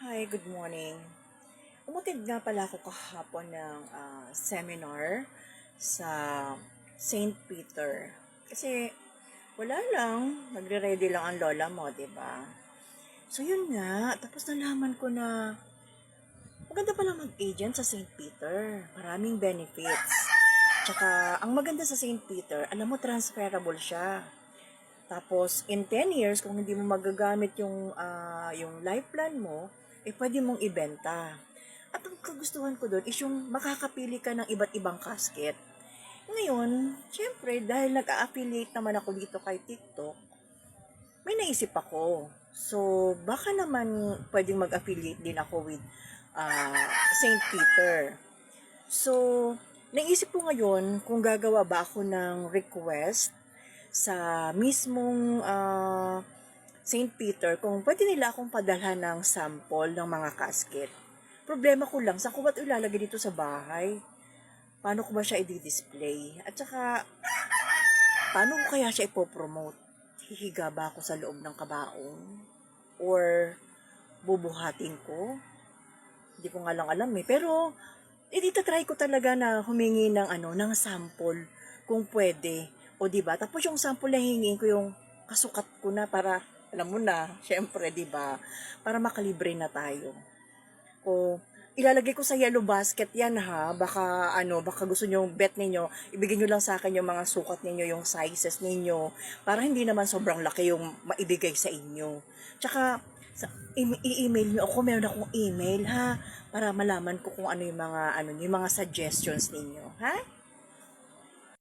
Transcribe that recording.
Hi, good morning. Umattend nga pala ako kahapon ng seminar sa Saint Peter. Kasi wala lang, nagre-ready lang ang lola mo, 'di ba? So yun nga, tapos nalaman ko na maganda pala mag-agent sa Saint Peter. Maraming benefits. Tsaka ang maganda sa Saint Peter, alam mo transferable siya. Tapos, in 10 years, kung hindi mo magagamit yung life plan mo, pwede mong ibenta. At ang kagustuhan ko doon is yung makakapili ka ng iba't ibang casket. Ngayon, syempre, dahil nag-a-affiliate naman ako dito kay TikTok, may naisip ako. So, baka naman pwedeng mag-affiliate din ako with St. Peter. So, naisip ko ngayon kung gagawa ba ako ng request sa mismong St. Peter kung pwede nila akong padalhan ng sample ng mga casket. Problema ko lang, saan ko ba ito ilalagay dito sa bahay? Paano ko ba siya i-display? At saka, paano ko kaya siya ipopromote? Hihiga ba ako sa loob ng kabaong? Or bubuhatin ko? Hindi ko nga lang alam eh. Pero, try ko talaga na humingi ng sample kung pwede. O di ba? Tapos yung sample na hingin ko yung kasukat ko na para alam mo na, syempre, di ba? Para makalibre na tayo. O ilalagay ko sa yellow basket 'yan ha. Baka gusto niyo bet ninyo, ibigay niyo lang sa akin yung mga sukat ninyo, yung sizes ninyo para hindi naman sobrang laki yung maibigay sa inyo. Tsaka i-email niyo ako, meron akong email ha para malaman ko kung ano yung mga suggestions ninyo, ha?